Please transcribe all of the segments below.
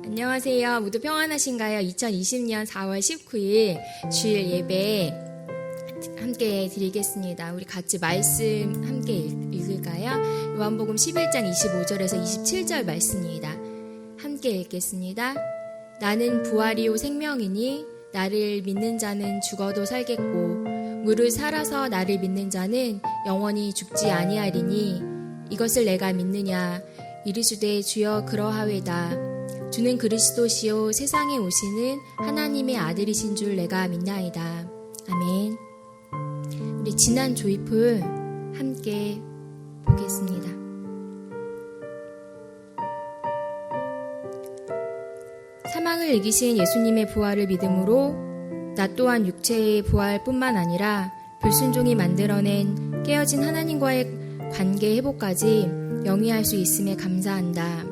안녕하세요. 모두 평안하신가요? 2020년 4월 19일 주일 예배 함께 드리겠습니다. 우리 같이 말씀 함께 읽을까요? 요한복음 11장 25절에서 27절 말씀입니다. 함께 읽겠습니다. 나는 부활이요 생명이니 나를 믿는 자는 죽어도 살겠고 무릇 살아서 나를 믿는 자는 영원히 죽지 아니하리니 이것을 내가 믿느냐 이르시되 주여 그러하외다. 주는 그리스도시요 세상에 오시는 하나님의 아들이신 줄 내가 믿나이다. 아멘. 우리 지난 조이풀 함께 보겠습니다. 사망을 이기신 예수님의 부활을 믿음으로 나 또한 육체의 부활뿐만 아니라 불순종이 만들어낸 깨어진 하나님과의 관계 회복까지 영위할 수 있음에 감사한다.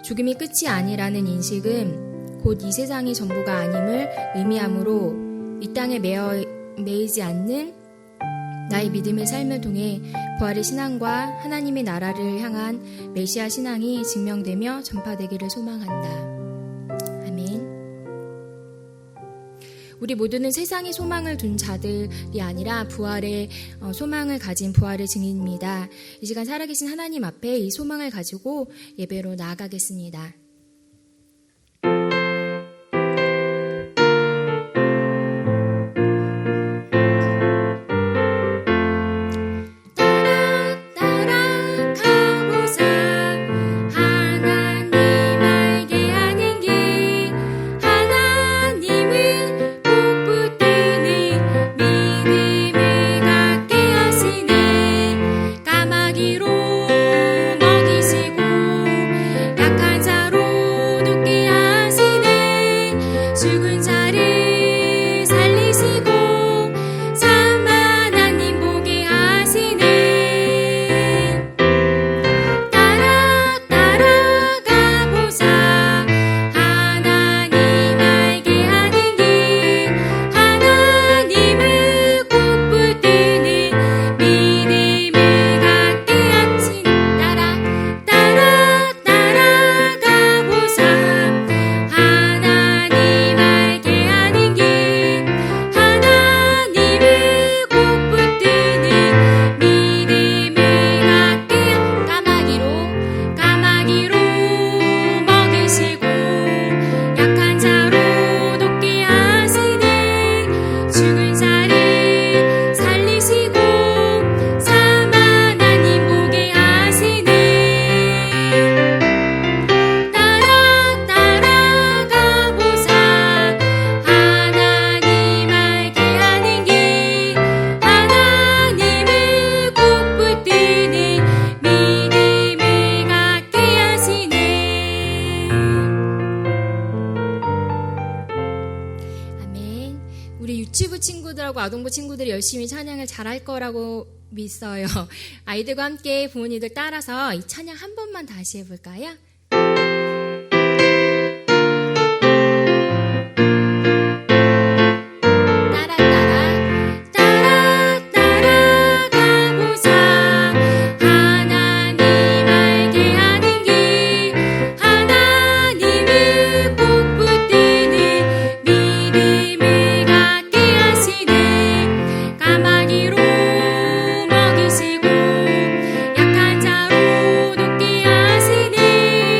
죽음이 끝이 아니라는 인식은 곧 이 세상이 전부가 아님을 의미하므로 이 땅에 매이지 않는 나의 믿음의 삶을 통해 부활의 신앙과 하나님의 나라를 향한 메시아 신앙이 증명되며 전파되기를 소망한다. 아멘. 우리 모두는 세상에 소망을 둔 자들이 아니라 부활의 소망을 가진 부활의 증인입니다. 이 시간 살아계신 하나님 앞에 이 소망을 가지고 예배로 나아가겠습니다. 아동부 친구들이 열심히 찬양을 잘할 거라고 믿어요. 아이들과 함께 부모님들 따라서 이 찬양 한 번만 다시 해볼까요? 약한 자로 높게 하시네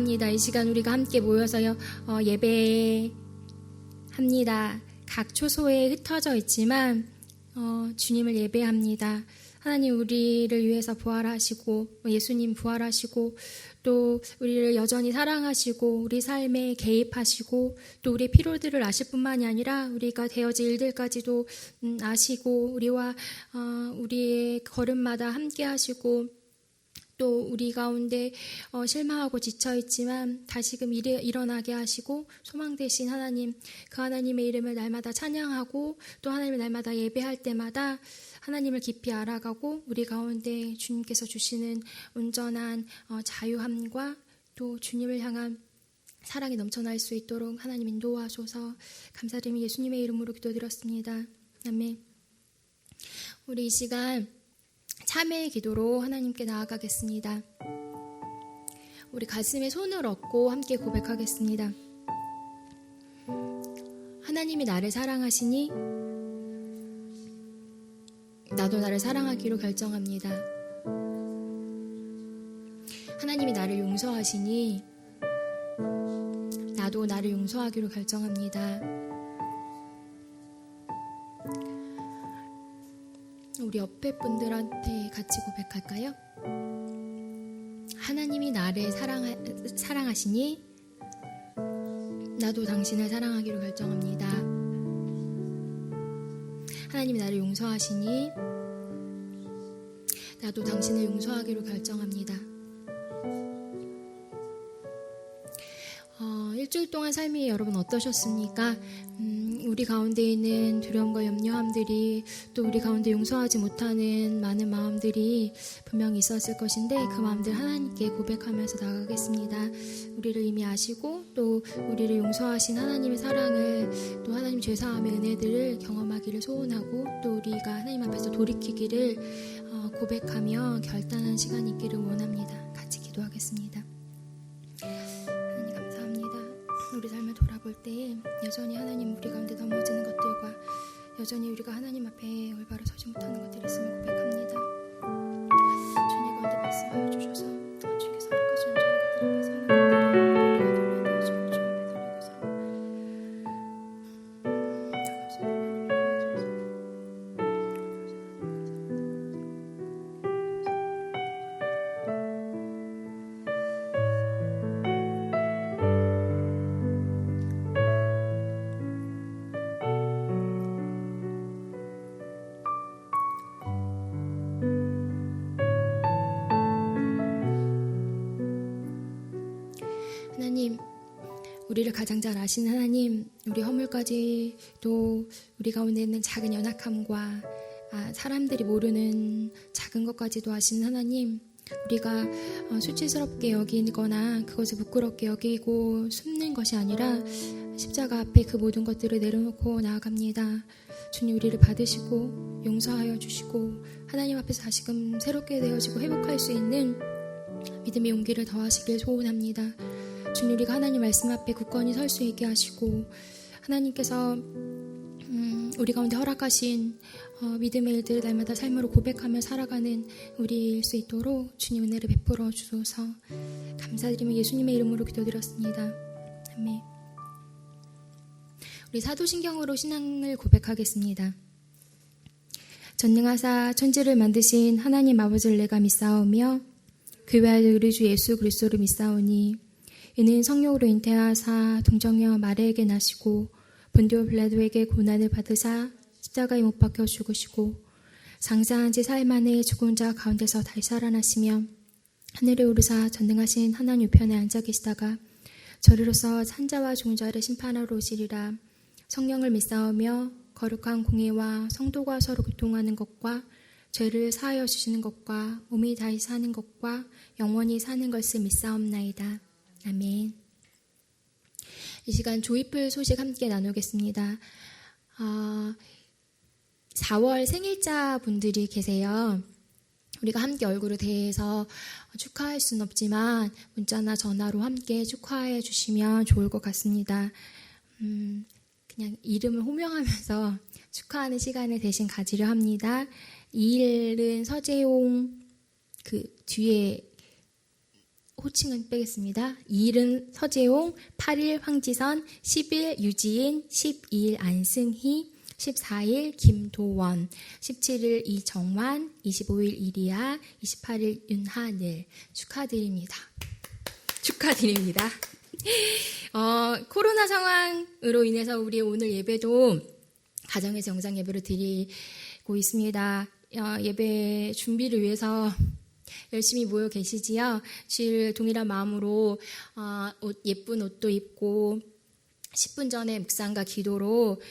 감사합니다. 이 시간 우리가 함께 모여서 예배합니다. 각 초소에 흩어져 있지만 주님을 예배합니다. 하나님 우리를 위해서 부활하시고 예수님 부활하시고 또 우리를 여전히 사랑하시고 우리 삶에 개입하시고 또 우리의 필요들을 아실 뿐만이 아니라 우리가 되어질 일들까지도 아시고 우리와 우리의 걸음마다 함께 하시고 또 우리 가운데 실망하고 지쳐있지만 다시금 일어나게 하시고 소망 되신 하나님, 그 하나님의 이름을 날마다 찬양하고 또 하나님을 날마다 예배할 때마다 하나님을 깊이 알아가고 우리 가운데 주님께서 주시는 온전한 자유함과 또 주님을 향한 사랑이 넘쳐날 수 있도록 하나님 인도하소서. 감사드리며 예수님의 이름으로 기도드렸습니다. 아멘. 우리 이 시간 참회의 기도로 하나님께 나아가겠습니다. 우리 가슴에 손을 얹고 함께 고백하겠습니다. 하나님이 나를 사랑하시니 나도 나를 사랑하기로 결정합니다. 하나님이 나를 용서하시니 나도 나를 용서하기로 결정합니다. 우리 옆에 분들한테 같이 고백할까요? 하나님이 나를 사랑하시니 나도 당신을 사랑하기로 결정합니다. 하나님이 나를 용서하시니 나도 당신을 용서하기로 결정합니다. 일주일 동안 삶이 여러분 어떠셨습니까? 우리 가운데 있는 두려움과 염려함들이 또 우리 가운데 용서하지 못하는 많은 마음들이 분명히 있었을 것인데 그 마음들 하나님께 고백하면서 나가겠습니다. 우리를 이미 아시고 또 우리를 용서하신 하나님의 사랑을 또 하나님 죄사함의 은혜들을 경험하기를 소원하고 또 우리가 하나님 앞에서 돌이키기를 고백하며 결단한 시간이 있기를 원합니다. 같이 기도하겠습니다. 하나님 감사합니다. 우리 삶을 돌아볼 때 여전히 하나님 우리 가운데 넘어지는 것들과 여전히 우리가 하나님 앞에 올바로 서지 못하는 것들이 있음을 고백합니다. 주님 가운데 말씀하여 주셔서 주님께서 허락하신 온전한 것들 앞에서 하나님들이 우리가 돌아가시고 하나님, 우리를 가장 잘 아시는 하나님, 우리 허물까지도 우리 가운데 있는 작은 연약함과 사람들이 모르는 작은 것까지도 아시는 하나님, 우리가 수치스럽게 여기거나 그것을 부끄럽게 여기고 숨는 것이 아니라 십자가 앞에 그 모든 것들을 내려놓고 나아갑니다. 주님 우리를 받으시고 용서하여 주시고 하나님 앞에서 다시금 새롭게 되어지고 회복할 수 있는 믿음의 용기를 더하시길 소원합니다. 주님 우리가 하나님 말씀 앞에 굳건히 설 수 있게 하시고 하나님께서 우리 가운데 허락하신 믿음의 일들을 날마다 삶으로 고백하며 살아가는 우리일 수 있도록 주님 은혜를 베풀어 주소서. 감사드리며 예수님의 이름으로 기도드렸습니다. 아멘. 우리 사도신경으로 신앙을 고백하겠습니다. 전능하사 천지를 만드신 하나님 아버지를 내가 믿사오며 그 외아들 우리 주 예수 그리스도를 믿사오니 이는 성령으로 잉태하사 동정녀 마리아에게 나시고 본디오 빌라도에게 고난을 받으사 십자가에 못 박혀 죽으시고 장사한 지 사흘 만에 죽은 자 가운데서 다시 살아나시며 하늘에 오르사 전능하신 하나님 우편에 앉아 계시다가 저리로서 산자와 종자를 심판하러 오시리라. 성령을 믿사오며 거룩한 공예와 성도가 서로 교통하는 것과 죄를 사하여 주시는 것과 몸이 다시 사는 것과 영원히 사는 것을 믿사옵나이다. 아멘. 이 시간 조이풀 소식 함께 나누겠습니다. 4월 생일자 분들이 계세요. 우리가 함께 얼굴을 대해서 축하할 수는 없지만 문자나 전화로 함께 축하해 주시면 좋을 것 같습니다. 그냥 이름을 호명하면서 축하하는 시간을 대신 가지려 합니다. 이일은 서재용 그 뒤에 호칭은 빼겠습니다. 2일은 서재홍, 8일 황지선, 10일 유지인, 12일 안승희, 14일 김도원, 17일 이정환, 25일 이리아, 28일 윤하늘. 축하드립니다. 축하드립니다. 코로나 상황으로 인해서 우리 오늘 예배도 가정에서 영상 예배를 드리고 있습니다. 예배 준비를 위해서 열심히 모여 계시지요. 주일 동일한 마음으로 예쁜 옷도 입고 10분 전에 묵상과 기도로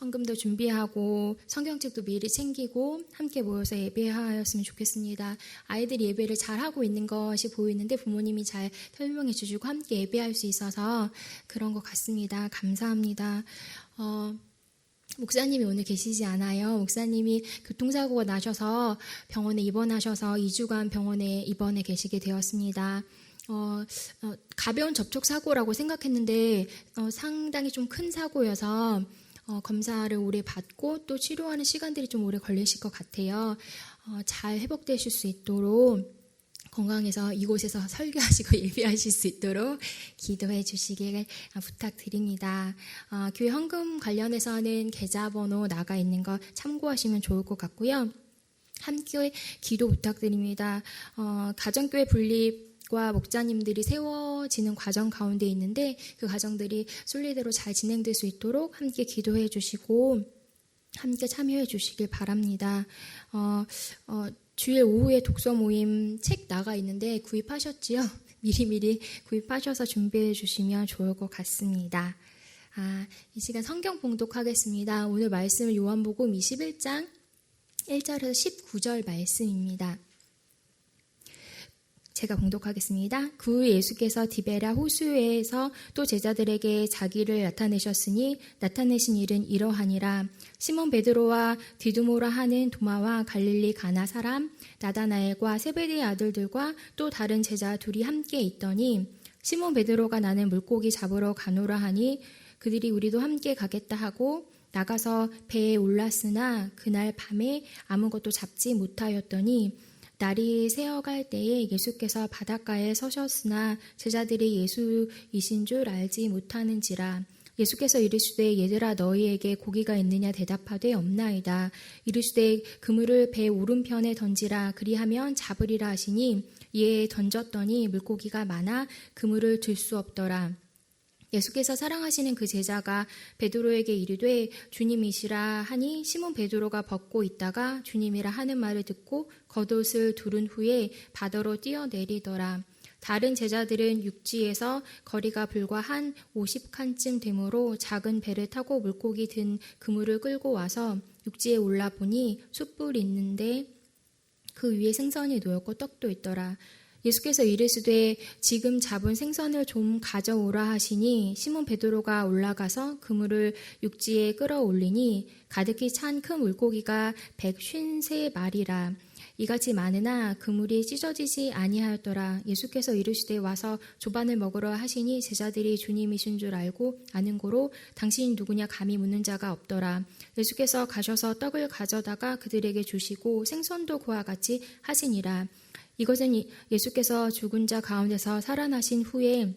헌금도 준비하고 성경책도 미리 챙기고 함께 모여서 예배하였으면 좋겠습니다. 아이들이 예배를 잘하고 있는 것이 보이는데 부모님이 잘 설명해 주시고 함께 예배할 수 있어서 그런 것 같습니다. 감사합니다. 목사님이 오늘 계시지 않아요. 목사님이 교통사고가 나셔서 병원에 입원하셔서 2주간 병원에 입원해 계시게 되었습니다. 가벼운 접촉사고라고 생각했는데 상당히 좀 큰 사고여서 검사를 오래 받고 또 치료하는 시간들이 좀 오래 걸리실 것 같아요. 잘 회복되실 수 있도록 건강해서 이곳에서 설교하시고 예배하실 수 있도록 기도해 주시길 부탁드립니다. 교회 헌금 관련해서는 계좌번호 나가 있는 거 참고하시면 좋을 것 같고요. 함께 기도 부탁드립니다. 가정교회 분립과 목자님들이 세워지는 과정 가운데 있는데 그 과정들이 순리대로 잘 진행될 수 있도록 함께 기도해 주시고 함께 참여해 주시길 바랍니다. 주일 오후에 독서 모임 책 나가 있는데 구입하셨지요? 미리미리 구입하셔서 준비해 주시면 좋을 것 같습니다. 이 시간 성경 봉독하겠습니다. 오늘 말씀은 요한복음 21장 1절에서 19절 말씀입니다. 제가 봉독하겠습니다. 그 후 예수께서 디베랴 호수에서 또 제자들에게 자기를 나타내셨으니 나타내신 일은 이러하니라. 시몬 베드로와 디두모라 하는 도마와 갈릴리 가나 사람 나다나엘과 세베대의 아들들과 또 다른 제자 둘이 함께 있더니 시몬 베드로가 나는 물고기 잡으러 가노라 하니 그들이 우리도 함께 가겠다 하고 나가서 배에 올랐으나 그날 밤에 아무것도 잡지 못하였더니 날이 새어갈 때에 예수께서 바닷가에 서셨으나 제자들이 예수이신 줄 알지 못하는지라. 예수께서 이르시되 얘들아 너희에게 고기가 있느냐 대답하되 없나이다. 이르시되 그물을 배 오른편에 던지라 그리하면 잡으리라 하시니 이에 던졌더니 물고기가 많아 그물을 들 수 없더라. 예수께서 사랑하시는 그 제자가 베드로에게 이르되 주님이시라 하니 시몬 베드로가 벗고 있다가 주님이라 하는 말을 듣고 겉옷을 두른 후에 바다로 뛰어내리더라. 다른 제자들은 육지에서 거리가 불과 한 50칸쯤 되므로 작은 배를 타고 물고기 든 그물을 끌고 와서 육지에 올라보니 숯불 있는데 그 위에 생선이 놓였고 떡도 있더라. 예수께서 이르시되 지금 잡은 생선을 좀 가져오라 하시니 시몬 베드로가 올라가서 그물을 육지에 끌어올리니 가득히 찬 큰 물고기가 153마리라. 이같이 많으나 그물이 찢어지지 아니하였더라. 예수께서 이르시되 와서 조반을 먹으러 하시니 제자들이 주님이신 줄 알고 아는 고로 당신이 누구냐 감히 묻는 자가 없더라. 예수께서 가셔서 떡을 가져다가 그들에게 주시고 생선도 그와 같이 하시니라. 이것은 예수께서 죽은 자 가운데서 살아나신 후에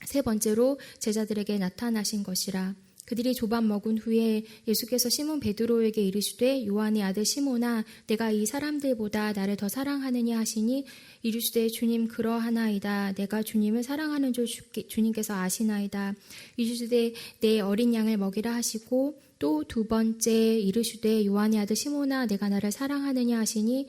세 번째로 제자들에게 나타나신 것이라. 그들이 조반 먹은 후에 예수께서 시몬 베드로에게 이르시되 요한의 아들 시몬아 내가 이 사람들보다 나를 더 사랑하느냐 하시니 이르시되 주님 그러하나이다. 내가 주님을 사랑하는 줄 주님께서 아시나이다. 이르시되 내 어린 양을 먹이라 하시고 또 두 번째 이르시되 요한의 아들 시몬아 내가 나를 사랑하느냐 하시니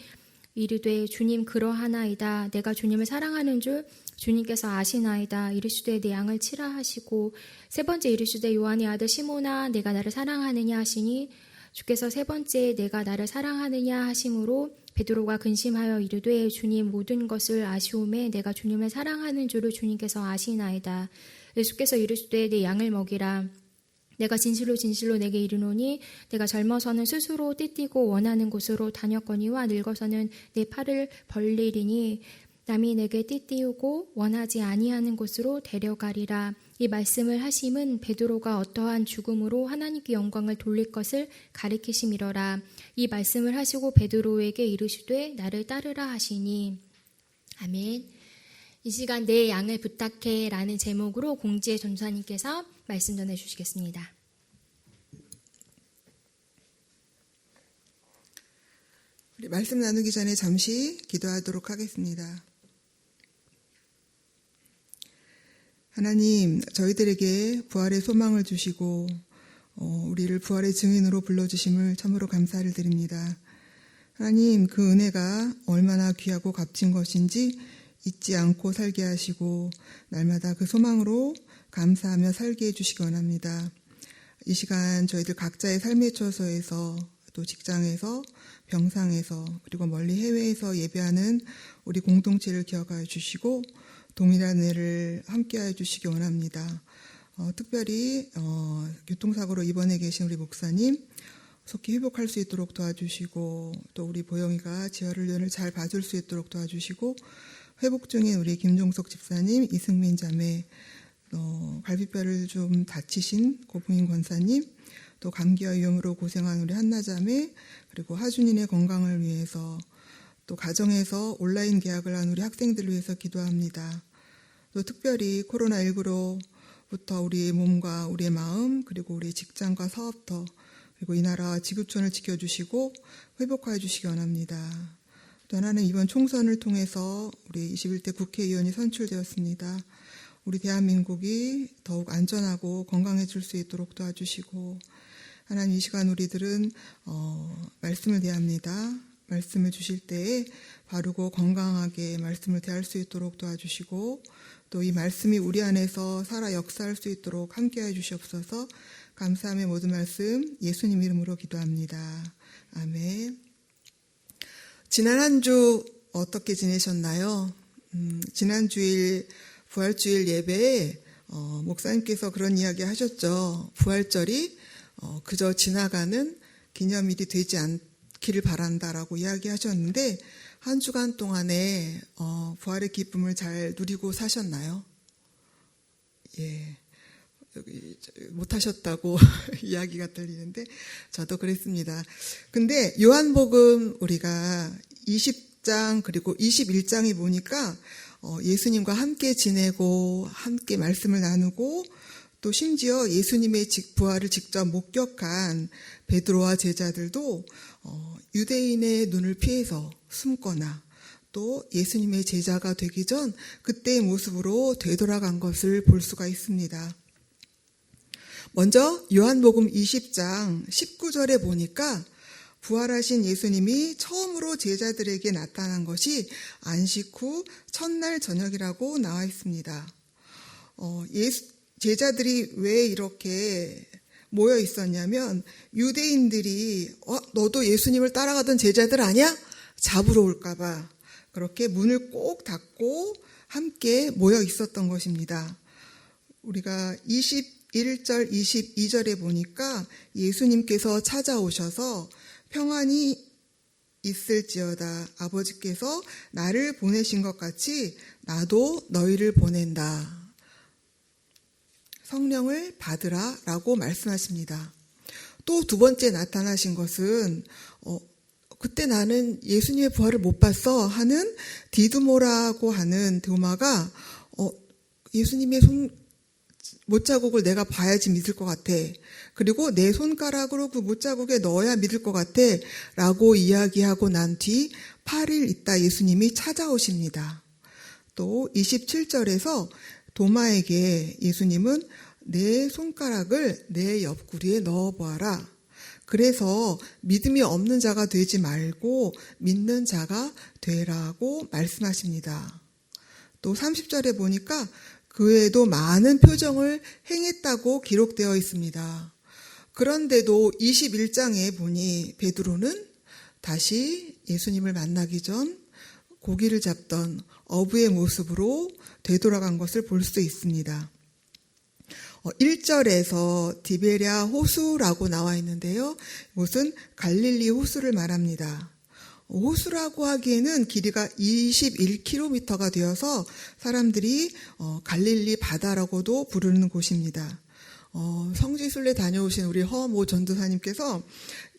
이르되 주님 그러하나이다. 내가 주님을 사랑하는 줄 주님께서 아시나이다. 이르시되 내 양을 치라 하시고 세 번째 이르시되 요한의 아들 시몬아 내가 나를 사랑하느냐 하시니 주께서 세 번째 내가 나를 사랑하느냐 하심으로 베드로가 근심하여 이르되 주님 모든 것을 아시오매 내가 주님을 사랑하는 줄을 주님께서 아시나이다. 예수께서 이르시되 내 양을 먹이라. 내가 진실로 진실로 내게 이르노니 내가 젊어서는 스스로 띠띠고 원하는 곳으로 다녔거니와 늙어서는 내 팔을 벌리리니 남이 내게 띠띠우고 원하지 아니하는 곳으로 데려가리라. 이 말씀을 하심은 베드로가 어떠한 죽음으로 하나님께 영광을 돌릴 것을 가리키심이러라. 이 말씀을 하시고 베드로에게 이르시되 나를 따르라 하시니. 아멘. 이 시간 내 양을 부탁해 라는 제목으로 공지혜 전도사님께서 말씀 전해주시겠습니다. 우리 말씀 나누기 전에 잠시 기도하도록 하겠습니다. 하나님, 저희들에게 부활의 소망을 주시고 우리를 부활의 증인으로 불러주심을 참으로 감사를 드립니다. 하나님, 그 은혜가 얼마나 귀하고 값진 것인지 잊지 않고 살게 하시고 날마다 그 소망으로 감사하며 살게 해주시기 원합니다. 이 시간 저희들 각자의 삶의 처소에서 또 직장에서 병상에서 그리고 멀리 해외에서 예배하는 우리 공동체를 기억하여 주시고 동일한 은혜를 함께하여 주시기 원합니다. 특별히 교통사고로 입원해 계신 우리 목사님 속히 회복할 수 있도록 도와주시고 또 우리 보영이가 지혈훈련을 잘 봐줄 수 있도록 도와주시고 회복 중인 우리 김종석 집사님, 이승민 자매, 갈비뼈를 좀 다치신 고부인 권사님, 또 감기와 위염으로 고생한 우리 한나 자매, 그리고 하준인의 건강을 위해서 또 가정에서 온라인 계약을 한 우리 학생들을 위해서 기도합니다. 또 특별히 코로나19로부터 우리의 몸과 우리의 마음 그리고 우리의 직장과 사업터 그리고 이 나라와 지구촌을 지켜주시고 회복하여 주시기 원합니다. 또 하나는 이번 총선을 통해서 우리 21대 국회의원이 선출되었습니다. 우리 대한민국이 더욱 안전하고 건강해질 수 있도록 도와주시고 하나님, 이 시간 우리들은 말씀을 대합니다. 말씀을 주실 때에 바르고 건강하게 말씀을 대할 수 있도록 도와주시고 또 이 말씀이 우리 안에서 살아 역사할 수 있도록 함께해 주시옵소서. 감사함의 모든 말씀 예수님 이름으로 기도합니다. 아멘. 지난 한 주 어떻게 지내셨나요? 지난 주일 부활주일 예배에 목사님께서 그런 이야기 하셨죠. 부활절이 그저 지나가는 기념일이 되지 않기를 바란다라고 이야기하셨는데 한 주간 동안에 부활의 기쁨을 잘 누리고 사셨나요? 예, 못하셨다고 이야기가 들리는데 저도 그랬습니다. 근데 요한복음 우리가 20장 그리고 21장에 보니까 예수님과 함께 지내고 함께 말씀을 나누고 또 심지어 예수님의 부활을 직접 목격한 베드로와 제자들도 유대인의 눈을 피해서 숨거나 또 예수님의 제자가 되기 전 그때의 모습으로 되돌아간 것을 볼 수가 있습니다. 먼저 요한복음 20장 19절에 보니까 부활하신 예수님이 처음으로 제자들에게 나타난 것이 안식 후 첫날 저녁이라고 나와 있습니다. 제자들이 왜 이렇게 모여 있었냐면 유대인들이 너도 예수님을 따라가던 제자들 아니야? 잡으러 올까봐 그렇게 문을 꼭 닫고 함께 모여 있었던 것입니다. 우리가 21절, 22절에 보니까 예수님께서 찾아오셔서 평안이 있을지어다. 아버지께서 나를 보내신 것 같이 나도 너희를 보낸다. 성령을 받으라 라고 말씀하십니다. 또 두 번째 나타나신 것은 그때 나는 예수님의 부활을 못 봤어 하는 디두모라고 하는 도마가 예수님의 못자국을 내가 봐야지 믿을 것 같아. 그리고 내 손가락으로 그 못자국에 넣어야 믿을 것 같아 라고 이야기하고 난 뒤 8일 있다 예수님이 찾아오십니다. 또 27절에서 도마에게 예수님은 내 손가락을 내 옆구리에 넣어보아라. 그래서 믿음이 없는 자가 되지 말고 믿는 자가 되라고 말씀하십니다. 또 30절에 보니까 그 외에도 많은 표정을 행했다고 기록되어 있습니다. 그런데도 21장에 보니 베드로는 다시 예수님을 만나기 전 고기를 잡던 어부의 모습으로 되돌아간 것을 볼 수 있습니다. 1절에서 디베랴 호수라고 나와 있는데요. 이곳은 갈릴리 호수를 말합니다. 호수라고 하기에는 길이가 21km가 되어서 사람들이 갈릴리 바다라고도 부르는 곳입니다. 성지순례 다녀오신 우리 허모 전도사님께서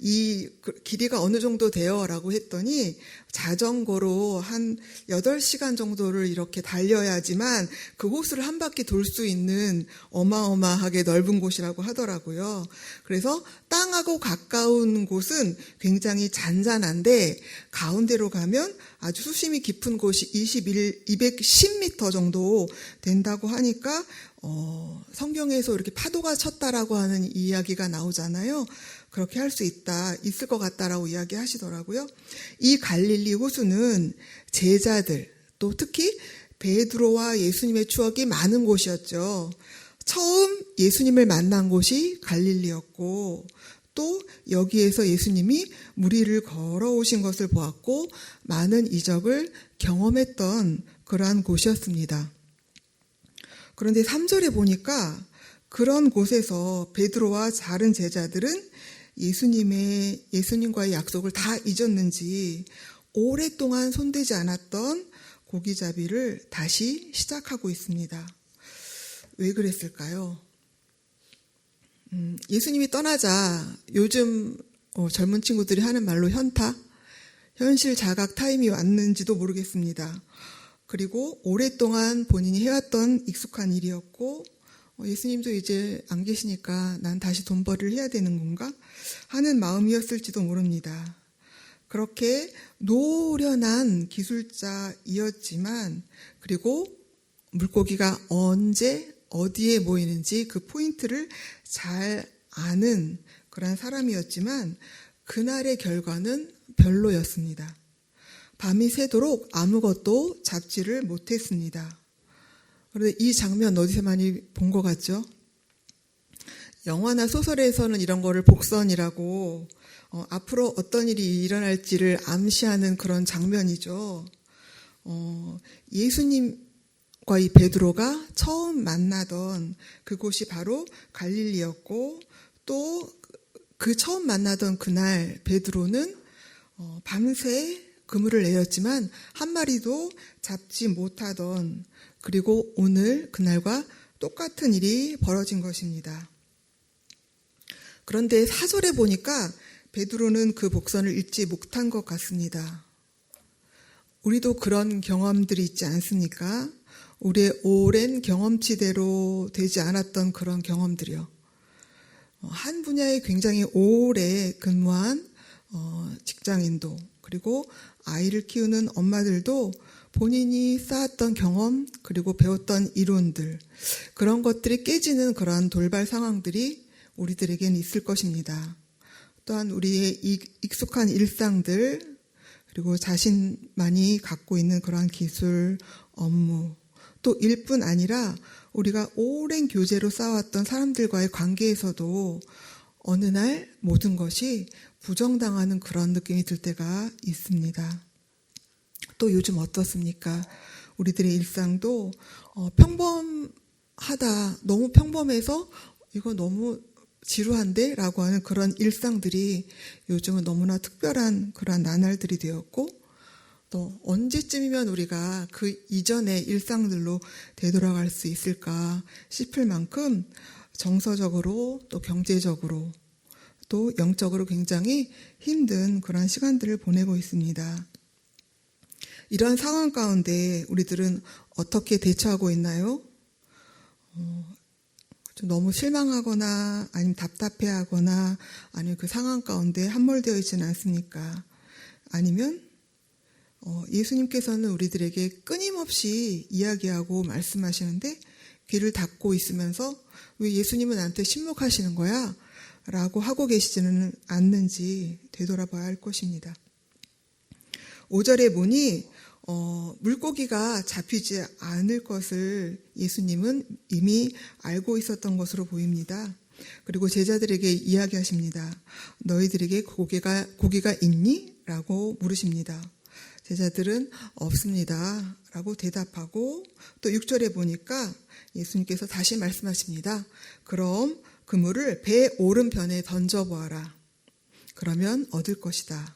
이 길이가 어느 정도 돼요? 라고 했더니 자전거로 한 8시간 정도를 이렇게 달려야지만 그 호수를 한 바퀴 돌 수 있는 어마어마하게 넓은 곳이라고 하더라고요. 그래서 땅하고 가까운 곳은 굉장히 잔잔한데 가운데로 가면 아주 수심이 깊은 곳이 210m 정도 된다고 하니까 성경에서 이렇게 파도가 쳤다라고 하는 이야기가 나오잖아요. 그렇게 할 수 있을 것 같다라고 이야기하시더라고요. 이 갈릴리 호수는 제자들, 또 특히 베드로와 예수님의 추억이 많은 곳이었죠. 처음 예수님을 만난 곳이 갈릴리였고, 또 여기에서 예수님이 무리를 걸어오신 것을 보았고 많은 이적을 경험했던 그러한 곳이었습니다. 그런데 3절에 보니까 그런 곳에서 베드로와 다른 제자들은 예수님과의 약속을 다 잊었는지 오랫동안 손대지 않았던 고기잡이를 다시 시작하고 있습니다. 왜 그랬을까요? 예수님이 떠나자 요즘 젊은 친구들이 하는 말로 현타, 현실 자각 타임이 왔는지도 모르겠습니다. 그리고 오랫동안 본인이 해왔던 익숙한 일이었고 예수님도 이제 안 계시니까 난 다시 돈벌이를 해야 되는 건가 하는 마음이었을지도 모릅니다. 그렇게 노련한 기술자이었지만 그리고 물고기가 언제 어디에 모이는지 그 포인트를 잘 아는 그런 사람이었지만 그날의 결과는 별로였습니다. 밤이 새도록 아무것도 잡지를 못했습니다. 그런데 이 장면 어디서 많이 본 것 같죠? 영화나 소설에서는 이런 거를 복선이라고 앞으로 어떤 일이 일어날지를 암시하는 그런 장면이죠. 예수님과 이 베드로가 처음 만나던 그곳이 바로 갈릴리였고 또 그 처음 만나던 그날 베드로는 밤새 그물을 내렸지만 한 마리도 잡지 못하던 그리고 오늘 그날과 똑같은 일이 벌어진 것입니다. 그런데 4절에 보니까 베드로는 그 복선을 잊지 못한 것 같습니다. 우리도 그런 경험들이 있지 않습니까? 우리의 오랜 경험치대로 되지 않았던 그런 경험들이요. 한 분야에 굉장히 오래 근무한 직장인도 그리고 아이를 키우는 엄마들도 본인이 쌓았던 경험 그리고 배웠던 이론들 그런 것들이 깨지는 그러한 돌발 상황들이 우리들에게는 있을 것입니다. 또한 우리의 익숙한 일상들 그리고 자신만이 갖고 있는 그러한 기술, 업무 또 일뿐 아니라 우리가 오랜 교제로 쌓아왔던 사람들과의 관계에서도 어느 날 모든 것이 부정당하는 그런 느낌이 들 때가 있습니다. 또 요즘 어떻습니까? 우리들의 일상도 평범하다, 너무 평범해서 이거 너무 지루한데? 라고 하는 그런 일상들이 요즘은 너무나 특별한 그런 나날들이 되었고 또 언제쯤이면 우리가 그 이전의 일상들로 되돌아갈 수 있을까 싶을 만큼 정서적으로 또 경제적으로 또 영적으로 굉장히 힘든 그런 시간들을 보내고 있습니다. 이런 상황 가운데 우리들은 어떻게 대처하고 있나요? 좀 너무 실망하거나 아니면 답답해하거나 아니면 그 상황 가운데 함몰되어 있지는 않습니까? 아니면 예수님께서는 우리들에게 끊임없이 이야기하고 말씀하시는데 귀를 닫고 있으면서 왜 예수님은 나한테 침묵하시는 거야? 라고 하고 계시지는 않는지 되돌아봐야 할 것입니다. 5절에 보니 물고기가 잡히지 않을 것을 예수님은 이미 알고 있었던 것으로 보입니다. 그리고 제자들에게 이야기하십니다. 너희들에게 고기가 있니? 라고 물으십니다. 제자들은 없습니다. 라고 대답하고 또 6절에 보니까 예수님께서 다시 말씀하십니다. 그럼 그물을 배 오른편에 던져보아라. 그러면 얻을 것이다.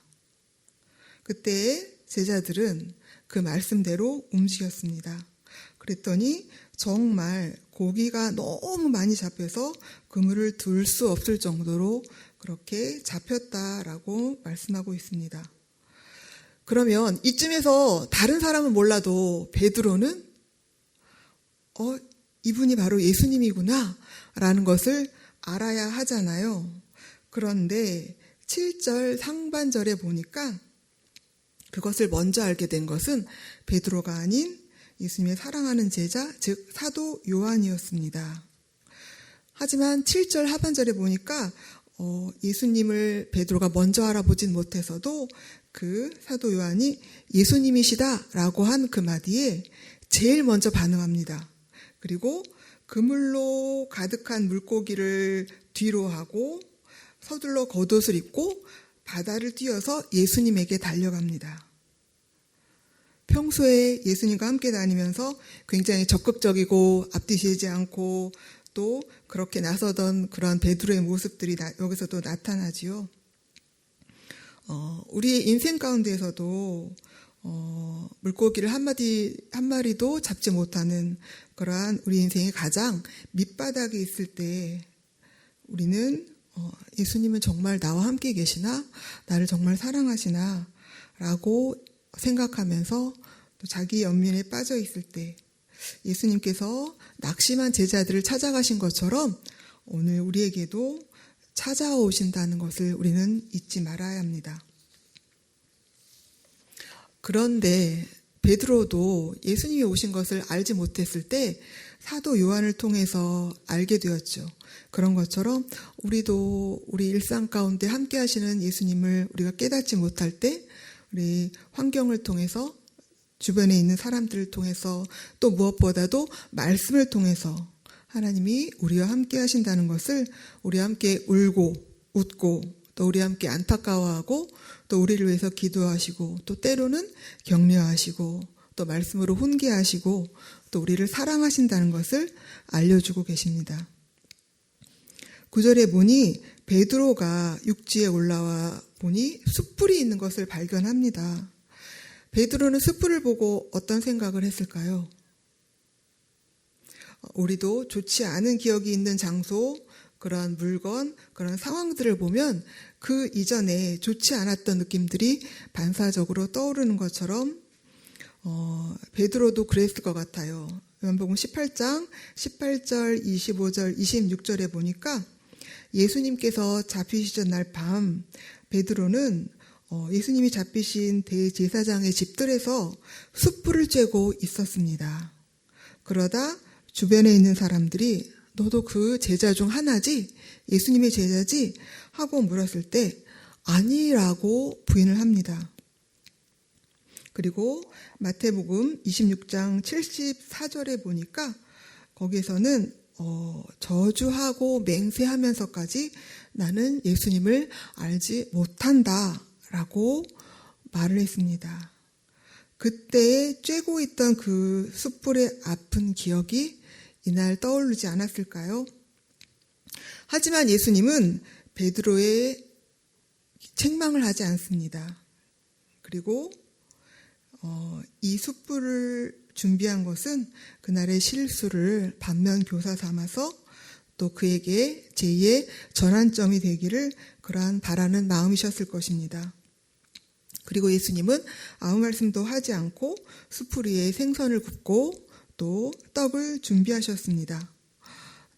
그때 제자들은 그 말씀대로 움직였습니다. 그랬더니 정말 고기가 너무 많이 잡혀서 그물을 둘 수 없을 정도로 그렇게 잡혔다라고 말씀하고 있습니다. 그러면 이쯤에서 다른 사람은 몰라도 베드로는 이분이 바로 예수님이구나 라는 것을 알아야 하잖아요. 그런데 7절 상반절에 보니까 그것을 먼저 알게 된 것은 베드로가 아닌 예수님의 사랑하는 제자, 즉 사도 요한이었습니다. 하지만 7절 하반절에 보니까 예수님을 베드로가 먼저 알아보진 못해서도 그 사도 요한이 예수님이시다라고 한 그 마디에 제일 먼저 반응합니다. 그리고 그물로 가득한 물고기를 뒤로 하고 서둘러 겉옷을 입고 바다를 뛰어서 예수님에게 달려갑니다. 평소에 예수님과 함께 다니면서 굉장히 적극적이고 앞뒤지지 않고 또 그렇게 나서던 그런 베드로의 모습들이 여기서도 나타나지요. 우리의 인생 가운데에서도 물고기를 한 마리도 잡지 못하는 그러한 우리 인생의 가장 밑바닥에 있을 때 우리는 예수님은 정말 나와 함께 계시나? 나를 정말 사랑하시나? 라고 생각하면서 또 자기 연민에 빠져 있을 때 예수님께서 낙심한 제자들을 찾아가신 것처럼 오늘 우리에게도 찾아오신다는 것을 우리는 잊지 말아야 합니다. 그런데 베드로도 예수님이 오신 것을 알지 못했을 때 사도 요한을 통해서 알게 되었죠. 그런 것처럼 우리도 우리 일상 가운데 함께 하시는 예수님을 우리가 깨닫지 못할 때 우리 환경을 통해서 주변에 있는 사람들을 통해서 또 무엇보다도 말씀을 통해서 하나님이 우리와 함께 하신다는 것을 우리와 함께 울고 웃고 또 우리와 함께 안타까워하고 또 우리를 위해서 기도하시고 또 때로는 격려하시고 또 말씀으로 훈계하시고 또 우리를 사랑하신다는 것을 알려주고 계십니다. 9절에 보니 베드로가 육지에 올라와 보니 숯불이 있는 것을 발견합니다. 베드로는 숯불을 보고 어떤 생각을 했을까요? 우리도 좋지 않은 기억이 있는 장소, 그러한 물건, 그런 상황들을 보면 그 이전에 좋지 않았던 느낌들이 반사적으로 떠오르는 것처럼 베드로도 그랬을 것 같아요. 요한복음 18장 18절, 25절, 26절에 보니까 예수님께서 잡히시던 날 밤 베드로는 예수님이 잡히신 대제사장의 집들에서 숯불을 쬐고 있었습니다. 그러다 주변에 있는 사람들이 너도 그 제자 중 하나지? 예수님의 제자지? 하고 물었을 때 아니라고 부인을 합니다. 그리고 마태복음 26장 74절에 보니까 거기에서는 저주하고 맹세하면서까지 나는 예수님을 알지 못한다라고 말을 했습니다. 그때에 쬐고 있던 그 숯불의 아픈 기억이 이날 떠오르지 않았을까요? 하지만 예수님은 베드로의 책망을 하지 않습니다. 그리고 이 숯불을 준비한 것은 그날의 실수를 반면 교사 삼아서 또 그에게 제2의 전환점이 되기를 그러한 바라는 마음이셨을 것입니다. 그리고 예수님은 아무 말씀도 하지 않고 숯불 위에 생선을 굽고 또 떡을 준비하셨습니다.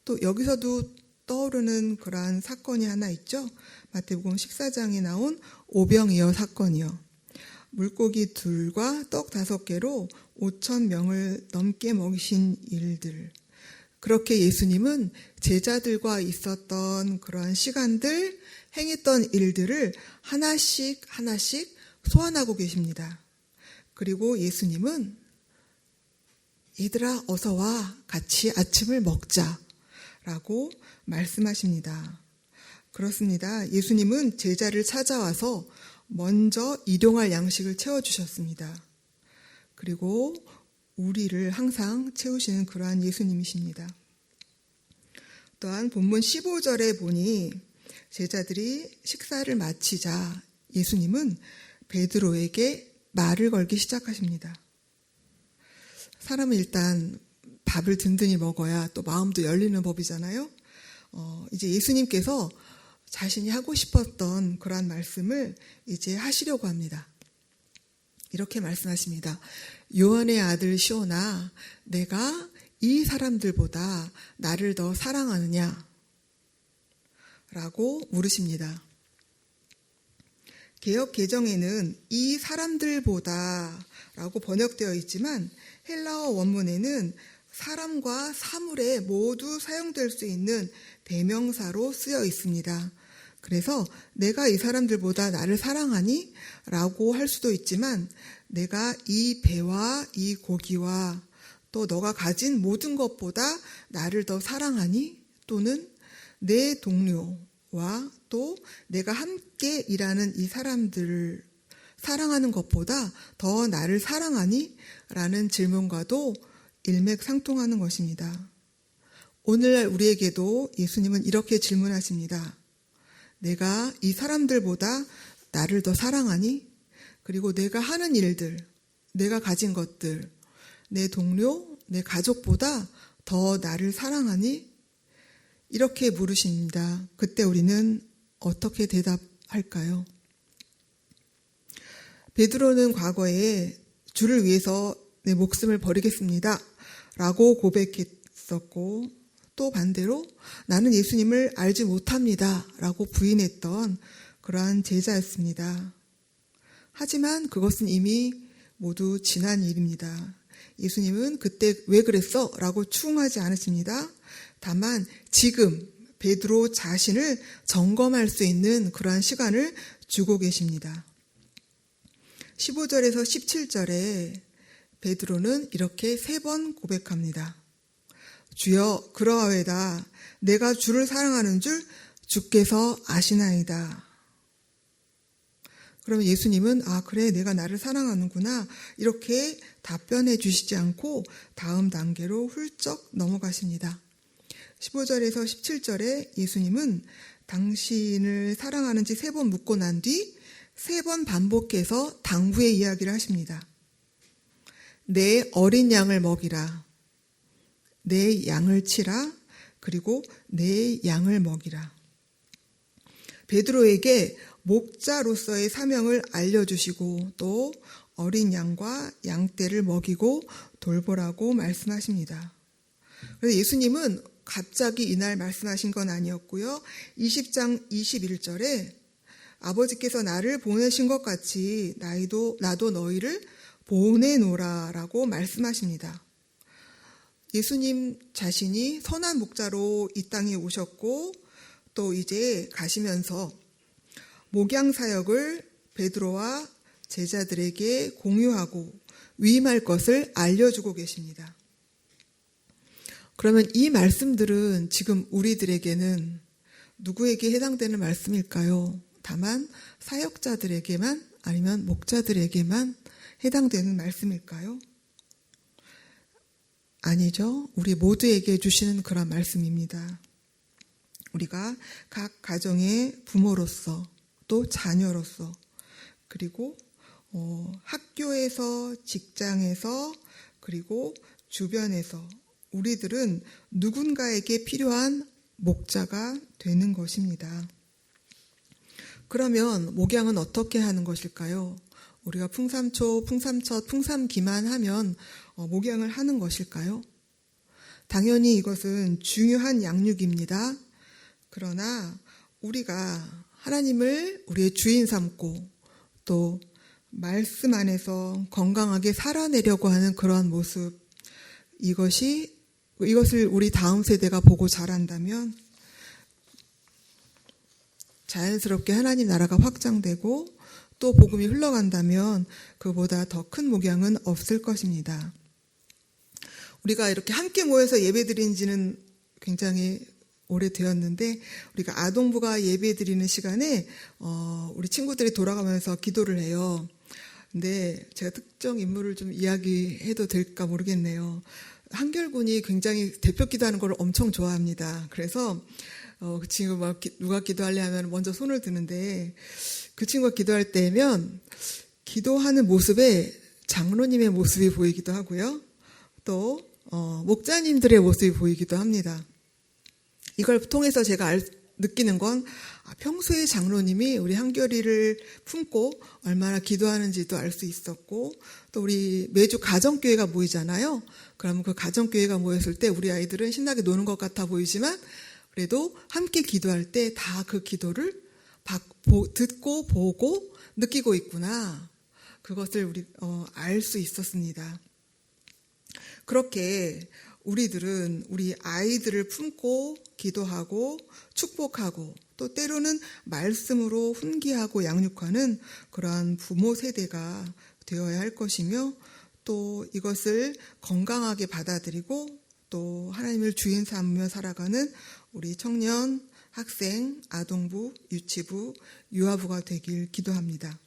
또 여기서도 떠오르는 그러한 사건이 하나 있죠. 마태복음 14장에 나온 오병이어 사건이요. 물고기 2과 떡 5개로 5,000명을 넘게 먹이신 일들. 그렇게 예수님은 제자들과 있었던 그러한 시간들, 행했던 일들을 하나씩 소환하고 계십니다. 그리고 예수님은 얘들아 어서 와 같이 아침을 먹자라고 말씀하십니다. 그렇습니다. 예수님은 제자를 찾아와서 먼저 일용할 양식을 채워주셨습니다. 그리고 우리를 항상 채우시는 그러한 예수님이십니다. 또한 본문 15절에 보니 제자들이 식사를 마치자 예수님은 베드로에게 말을 걸기 시작하십니다. 사람은 일단 밥을 든든히 먹어야 또 마음도 열리는 법이잖아요. 이제 예수님께서 자신이 하고 싶었던 그러한 말씀을 이제 하시려고 합니다. 이렇게 말씀하십니다. 요한의 아들 시온아, 내가 이 사람들보다 나를 더 사랑하느냐? 라고 물으십니다. 개역 개정에는 이 사람들보다 라고 번역되어 있지만 헬라어 원문에는 사람과 사물에 모두 사용될 수 있는 대명사로 쓰여 있습니다. 그래서 내가 이 사람들보다 나를 사랑하니? 라고 할 수도 있지만 내가 이 배와 이 고기와 또 너가 가진 모든 것보다 나를 더 사랑하니? 또는 내 동료와 또 내가 함께 일하는 이 사람들을 사랑하는 것보다 더 나를 사랑하니? 라는 질문과도 일맥상통하는 것입니다. 오늘날 우리에게도 예수님은 이렇게 질문하십니다. 내가 이 사람들보다 나를 더 사랑하니? 그리고 내가 하는 일들, 내가 가진 것들, 내 동료, 내 가족보다 더 나를 사랑하니? 이렇게 물으십니다. 그때 우리는 어떻게 대답할까요? 베드로는 과거에 주를 위해서 내 목숨을 버리겠습니다 라고 고백했었고, 또 반대로 나는 예수님을 알지 못합니다 라고 부인했던 그러한 제자였습니다. 하지만 그것은 이미 모두 지난 일입니다. 예수님은 그때 왜 그랬어? 라고 추궁하지 않으십니다. 다만 지금 베드로 자신을 점검할 수 있는 그러한 시간을 주고 계십니다. 15절에서 17절에 베드로는 이렇게 3번 고백합니다. 주여, 그러하외다. 내가 주를 사랑하는 줄 주께서 아시나이다. 그러면 예수님은 그래, 내가 나를 사랑하는구나 이렇게 답변해 주시지 않고 다음 단계로 훌쩍 넘어가십니다. 15절에서 17절에 예수님은 당신을 사랑하는지 3번 묻고 난 뒤 3번 반복해서 당부의 이야기를 하십니다. 내 어린 양을 먹이라. 내 양을 치라. 그리고 내 양을 먹이라. 베드로에게 목자로서의 사명을 알려주시고 또 어린 양과 양떼를 먹이고 돌보라고 말씀하십니다. 그래서 예수님은 갑자기 이날 말씀하신 건 아니었고요. 20장 21절에 아버지께서 나를 보내신 것 같이 나도 너희를 보내노라 라고 말씀하십니다. 예수님 자신이 선한 목자로 이 땅에 오셨고 또 이제 가시면서 목양 사역을 베드로와 제자들에게 공유하고 위임할 것을 알려주고 계십니다. 그러면 이 말씀들은 지금 우리들에게는 누구에게 해당되는 말씀일까요? 다만 사역자들에게만 아니면 목자들에게만 해당되는 말씀일까요? 아니죠. 우리 모두에게 주시는 그런 말씀입니다. 우리가 각 가정의 부모로서 또 자녀로서 그리고 학교에서 직장에서 그리고 주변에서 우리들은 누군가에게 필요한 목자가 되는 것입니다. 그러면 목양은 어떻게 하는 것일까요? 우리가 풍삼초, 풍삼첫, 풍삼기만 하면 목양을 하는 것일까요? 당연히 이것은 중요한 양육입니다. 그러나 우리가 하나님을 우리의 주인 삼고 또 말씀 안에서 건강하게 살아내려고 하는 그러한 모습, 이것을 우리 다음 세대가 보고 자란다면 자연스럽게 하나님 나라가 확장되고 또 복음이 흘러간다면 그보다 더 큰 목양은 없을 것입니다. 우리가 이렇게 함께 모여서 예배드린 지는 굉장히 오래되었는데 우리가 아동부가 예배드리는 시간에 우리 친구들이 돌아가면서 기도를 해요. 근데 제가 특정 인물을 좀 이야기해도 될까 모르겠네요. 한결군이 굉장히 대표 기도하는 걸 엄청 좋아합니다. 그래서 그 친구 막 누가 기도할래 하면 먼저 손을 드는데 그 친구가 기도할 때면 기도하는 모습에 장로님의 모습이 보이기도 하고요. 또 목자님들의 모습이 보이기도 합니다. 이걸 통해서 제가 느끼는 건 평소에 장로님이 우리 한결이를 품고 얼마나 기도하는지도 알 수 있었고, 또 우리 매주 가정교회가 모이잖아요. 그러면 그 가정교회가 모였을 때 우리 아이들은 신나게 노는 것 같아 보이지만 그래도 함께 기도할 때 다 그 기도를 듣고 보고 느끼고 있구나. 그것을 우리 알 수 있었습니다. 그렇게 우리들은 우리 아이들을 품고 기도하고 축복하고 또 때로는 말씀으로 훈계하고 양육하는 그러한 부모 세대가 되어야 할 것이며, 또 이것을 건강하게 받아들이고 또 하나님을 주인 삼으며 살아가는 우리 청년, 학생, 아동부, 유치부, 유아부가 되길 기도합니다.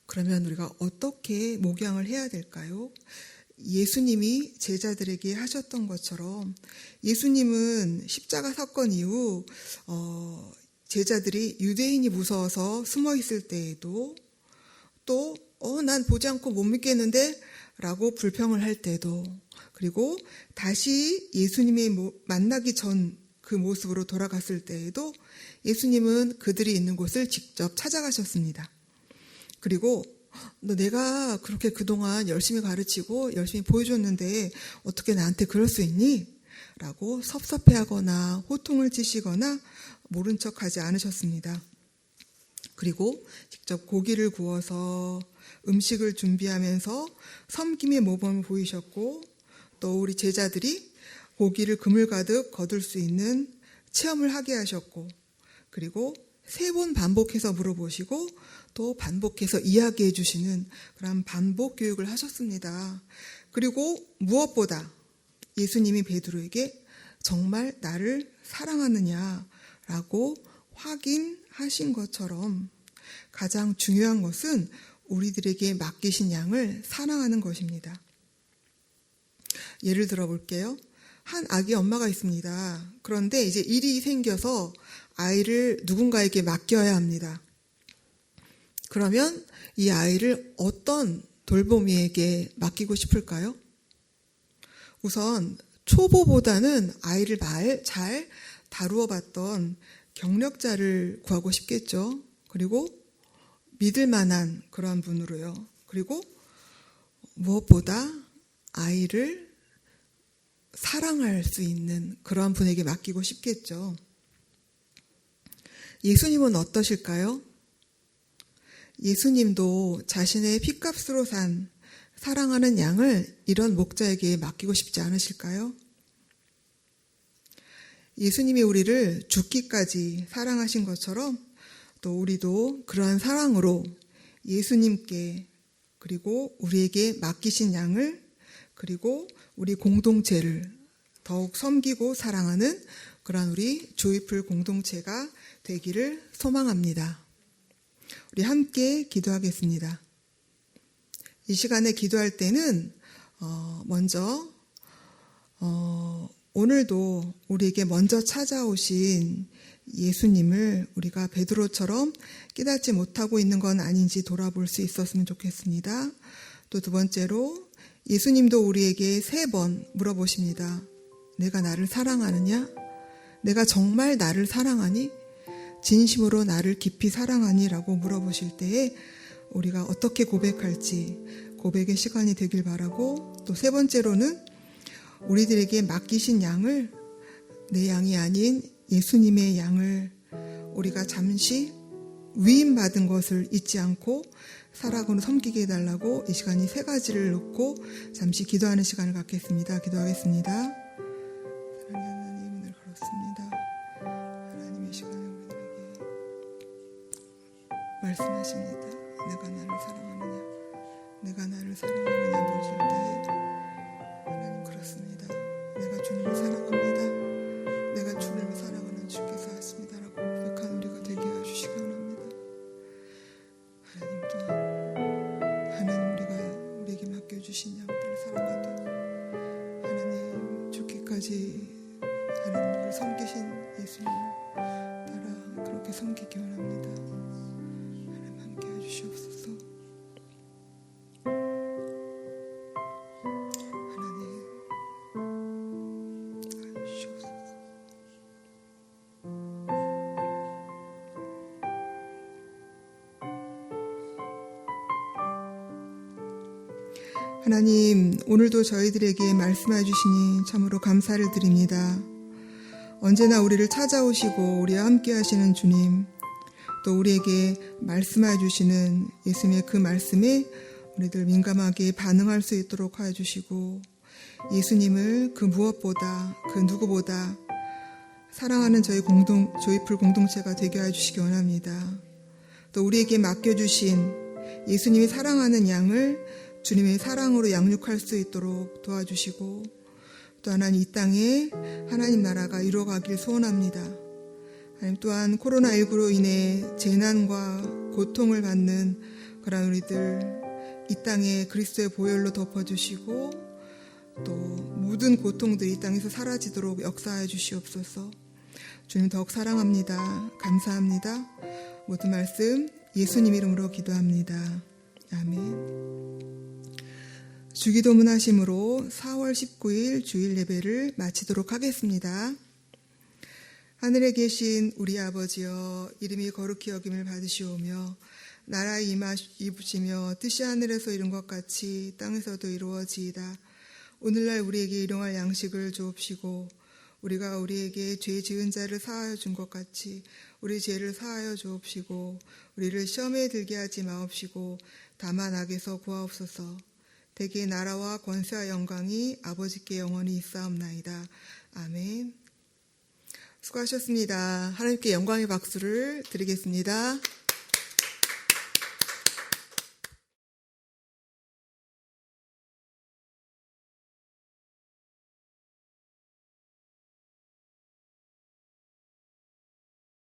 그러면 우리가 어떻게 목양을 해야 될까요? 예수님이 제자들에게 하셨던 것처럼 예수님은 십자가 사건 이후 제자들이 유대인이 무서워서 숨어 있을 때에도, 또 난 보지 않고 못 믿겠는데 라고 불평을 할 때도, 그리고 다시 예수님이 만나기 전 그 모습으로 돌아갔을 때에도 예수님은 그들이 있는 곳을 직접 찾아가셨습니다. 그리고 내가 그렇게 그동안 열심히 가르치고 열심히 보여줬는데 어떻게 나한테 그럴 수 있니? 라고 섭섭해하거나 호통을 치시거나 모른 척하지 않으셨습니다. 그리고 직접 고기를 구워서 음식을 준비하면서 섬김의 모범을 보이셨고, 또 우리 제자들이 고기를 그물 가득 거둘 수 있는 체험을 하게 하셨고, 그리고 3번 반복해서 물어보시고 또 반복해서 이야기해 주시는 그런 반복 교육을 하셨습니다. 그리고 무엇보다 예수님이 베드로에게 정말 나를 사랑하느냐라고 확인하신 것처럼 가장 중요한 것은 우리들에게 맡기신 양을 사랑하는 것입니다. 예를 들어 볼게요. 한 아기 엄마가 있습니다. 그런데 이제 일이 생겨서 아이를 누군가에게 맡겨야 합니다. 그러면 이 아이를 어떤 돌보미에게 맡기고 싶을까요? 우선 초보보다는 아이를 잘 다루어 봤던 경력자를 구하고 싶겠죠. 그리고 믿을 만한 그런 분으로요. 그리고 무엇보다 아이를 사랑할 수 있는 그런 분에게 맡기고 싶겠죠. 예수님은 어떠실까요? 예수님도 자신의 핏값으로 산 사랑하는 양을 이런 목자에게 맡기고 싶지 않으실까요? 예수님이 우리를 죽기까지 사랑하신 것처럼 또 우리도 그러한 사랑으로 예수님께, 그리고 우리에게 맡기신 양을, 그리고 우리 공동체를 더욱 섬기고 사랑하는 그러한 우리 조이풀 공동체가 되기를 소망합니다. 우리 함께 기도하겠습니다. 이 시간에 기도할 때는 먼저 오늘도 우리에게 먼저 찾아오신 예수님을 우리가 베드로처럼 깨닫지 못하고 있는 건 아닌지 돌아볼 수 있었으면 좋겠습니다. 또 두 번째로 예수님도 우리에게 3번 물어보십니다. 내가 나를 사랑하느냐? 내가 정말 나를 사랑하니? 진심으로 나를 깊이 사랑하니? 라고 물어보실 때에 우리가 어떻게 고백할지 고백의 시간이 되길 바라고, 또 3번째로는 우리들에게 맡기신 양을, 내 양이 아닌 예수님의 양을 우리가 잠시 위임받은 것을 잊지 않고 살아가고 섬기게 해달라고 이 시간이 3가지를 놓고 잠시 기도하는 시간을 갖겠습니다. 기도하겠습니다. 사랑하는 하나님, 오늘 걸었습니다. 하나님의 시간에 우리들에게 말씀하십니다. 내가 나를 사랑하느냐, 내가 나를 사랑하느냐 보실 때에 하나님 그렇습니다. 내가 주님을 사랑합니다. 내가 주님을 사랑하는 주께서 하십니다라고 고백한 우리가 되게 해주시기 원합니다. 하나님 또한 하나님 우리에게 맡겨주신 양들을 사랑하되 하나님 죽기까지 하나님을 섬기신 예수님을 따라 그렇게 섬기기 원합니다. 하나님 함께 해주시옵소서. 하나님 해주시옵소서. 하나님, 오늘도 저희들에게 말씀해 주시니 참으로 감사를 드립니다. 언제나 우리를 찾아오시고 우리와 함께 하시는 주님, 또 우리에게 말씀해 주시는 예수님의 그 말씀에 우리들 민감하게 반응할 수 있도록 하여 주시고, 예수님을 그 무엇보다, 그 누구보다 사랑하는 조이풀 공동체가 되게 하여 주시기 원합니다. 또 우리에게 맡겨주신 예수님이 사랑하는 양을 주님의 사랑으로 양육할 수 있도록 도와주시고, 또 하나님 이 땅에 하나님 나라가 이루어가길 소원합니다. 하나님 또한 코로나19로 인해 재난과 고통을 받는 그런 우리들 이 땅에 그리스도의 보혈로 덮어주시고, 또 모든 고통들이 이 땅에서 사라지도록 역사해 주시옵소서. 주님 더욱 사랑합니다. 감사합니다. 모든 말씀 예수님 이름으로 기도합니다. 아멘. 주기도문 하심으로 4월 19일 주일 예배를 마치도록 하겠습니다. 하늘에 계신 우리 아버지여, 이름이 거룩히 여김을 받으시오며 나라에 임하시며 뜻이 하늘에서 이룬 것 같이 땅에서도 이루어지이다. 오늘날 우리에게 일용할 양식을 주옵시고, 우리가 우리에게 죄 지은 자를 사하여 준 것 같이 우리 죄를 사하여 주옵시고, 우리를 시험에 들게 하지 마옵시고 다만 악에서 구하옵소서. 대개 나라와 권세와 영광이 아버지께 영원히 있사옵나이다. 아멘. 수고하셨습니다. 하나님께 영광의 박수를 드리겠습니다.